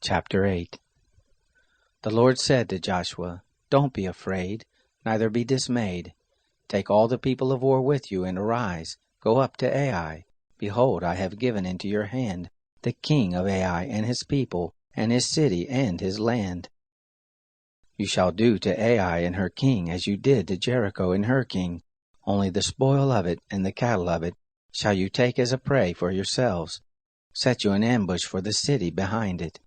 Chapter 8. The Lord said to Joshua, "Don't be afraid, neither be dismayed. Take all the people of war with you, and arise, go up to Ai. Behold, I have given into your hand the king of Ai and his people, and his city and his land. You shall do to Ai and her king as you did to Jericho and her king. Only the spoil of it and the cattle of it shall you take as a prey for yourselves. Set you an ambush for the city behind it."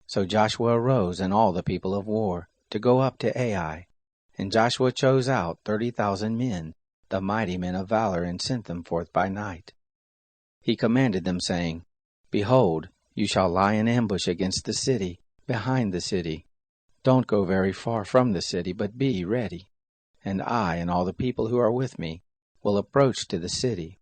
So Joshua arose and all the people of war to go up to Ai. And Joshua chose out 30,000 men, the mighty men of valor, and sent them forth by night. He commanded them, saying, "Behold, you shall lie in ambush against the city, behind the city. Don't go very far from the city, but be ready. And I and all the people who are with me will approach to the city.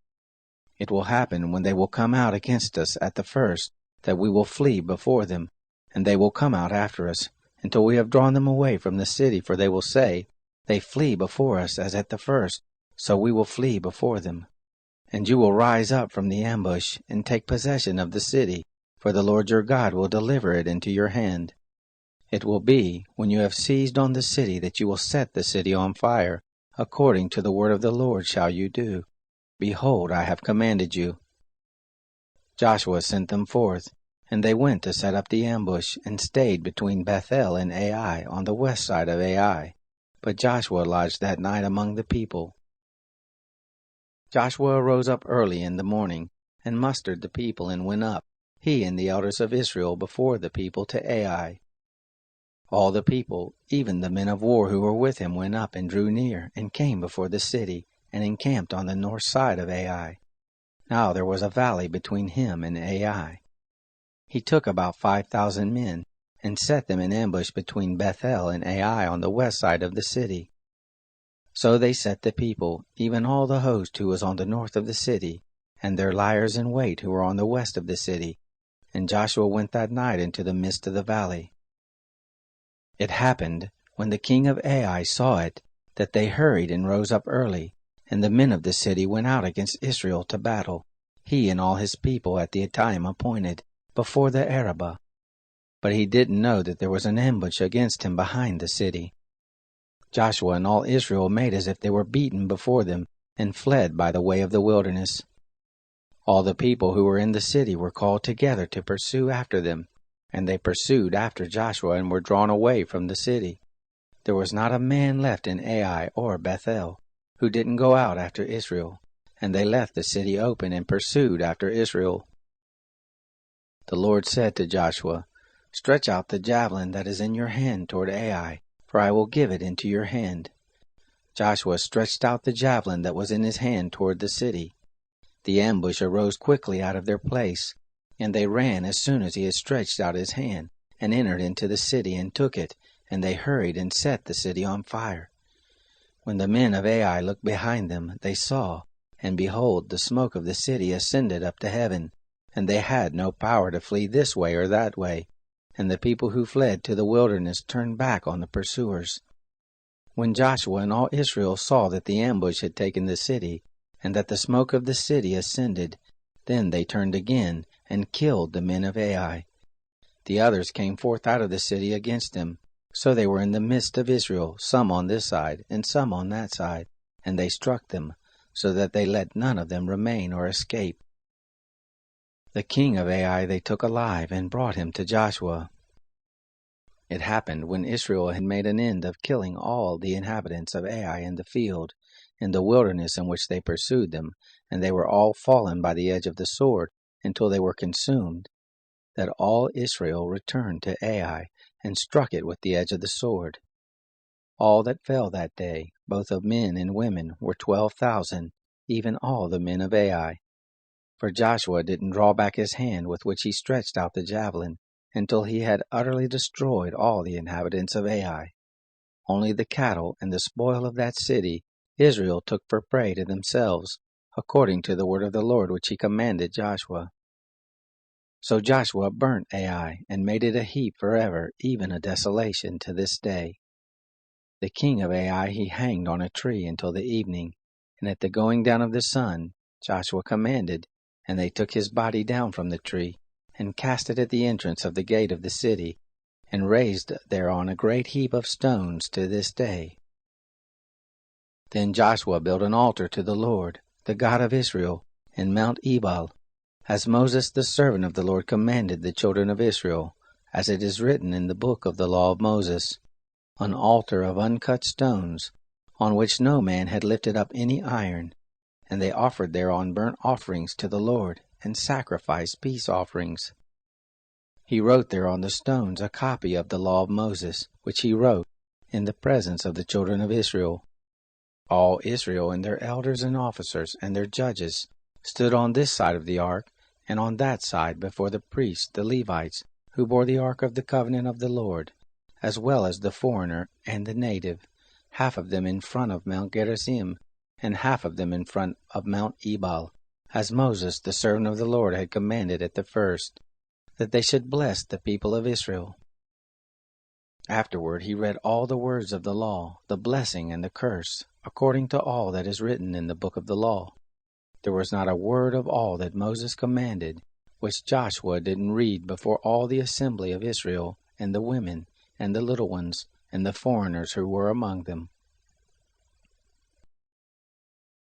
It will happen when they will come out against us at the first, that we will flee before them, and they will come out after us, until we have drawn them away from the city, for they will say, They flee before us as at the first, so we will flee before them. And you will rise up from the ambush, and take possession of the city, for the Lord your God will deliver it into your hand. It will be, when you have seized on the city, that you will set the city on fire. According to the word of the Lord shall you do. Behold, I have commanded you." Joshua sent them forth, and they went to set up the ambush, and stayed between Bethel and Ai on the west side of Ai. But Joshua lodged that night among the people. Joshua arose up early in the morning, and mustered the people, and went up, he and the elders of Israel, before the people to Ai. All the people, even the men of war who were with him, went up and drew near, and came before the city, and encamped on the north side of Ai. Now there was a valley between him and Ai. He took about 5,000 men, and set them in ambush between Bethel and Ai on the west side of the city. So they set the people, even all the host who was on the north of the city, and their liers in wait who were on the west of the city. And Joshua went that night into the midst of the valley. It happened, when the king of Ai saw it, that they hurried and rose up early, and the men of the city went out against Israel to battle, he and all his people at the time appointed, before the Arabah. But he didn't know that there was an ambush against him behind the city. Joshua and all Israel made as if they were beaten before them, and fled by the way of the wilderness. All the people who were in the city were called together to pursue after them, and they pursued after Joshua and were drawn away from the city. There was not a man left in Ai or Bethel who didn't go out after Israel, and they left the city open and pursued after Israel. The Lord said to Joshua, "Stretch out the javelin that is in your hand toward Ai, for I will give it into your hand." Joshua stretched out the javelin that was in his hand toward the city. The ambush arose quickly out of their place, and they ran as soon as he had stretched out his hand, and entered into the city and took it, and they hurried and set the city on fire. When the men of Ai looked behind them, they saw, and behold, the smoke of the city ascended up to heaven, and they had no power to flee this way or that way, and the people who fled to the wilderness turned back on the pursuers. When Joshua and all Israel saw that the ambush had taken the city, and that the smoke of the city ascended, then they turned again, and killed the men of Ai. The others came forth out of the city against them. So they were in the midst of Israel, some on this side, and some on that side, and they struck them, so that they let none of them remain or escape. The king of Ai they took alive, and brought him to Joshua. It happened, when Israel had made an end of killing all the inhabitants of Ai in the field, in the wilderness in which they pursued them, and they were all fallen by the edge of the sword, until they were consumed, that all Israel returned to Ai, and struck it with the edge of the sword. All that fell that day, both of men and women, were 12,000, even all the men of Ai. For Joshua didn't draw back his hand with which he stretched out the javelin, until he had utterly destroyed all the inhabitants of Ai. Only the cattle and the spoil of that city Israel took for prey to themselves, according to the word of the Lord which he commanded Joshua. So Joshua burnt Ai, and made it a heap forever, even a desolation to this day. The king of Ai he hanged on a tree until the evening, and at the going down of the sun Joshua commanded, and they took his body down from the tree, and cast it at the entrance of the gate of the city, and raised thereon a great heap of stones to this day. Then Joshua built an altar to the Lord, the God of Israel, in Mount Ebal, as Moses the servant of the Lord commanded the children of Israel, as it is written in the book of the law of Moses, an altar of uncut stones, on which no man had lifted up any iron, and they offered thereon burnt offerings to the Lord, and sacrificed peace offerings. He wrote there on the stones a copy of the law of Moses, which he wrote in the presence of the children of Israel. All Israel and their elders and officers and their judges stood on this side of the ark, and on that side before the priests, the Levites, who bore the ark of the covenant of the Lord, as well as the foreigner and the native, half of them in front of Mount Gerizim, and half of them in front of Mount Ebal, as Moses the servant of the Lord had commanded at the first, that they should bless the people of Israel. Afterward he read all the words of the law, the blessing and the curse, according to all that is written in the book of the law. There was not a word of all that Moses commanded, which Joshua didn't read before all the assembly of Israel, and the women, and the little ones, and the foreigners who were among them.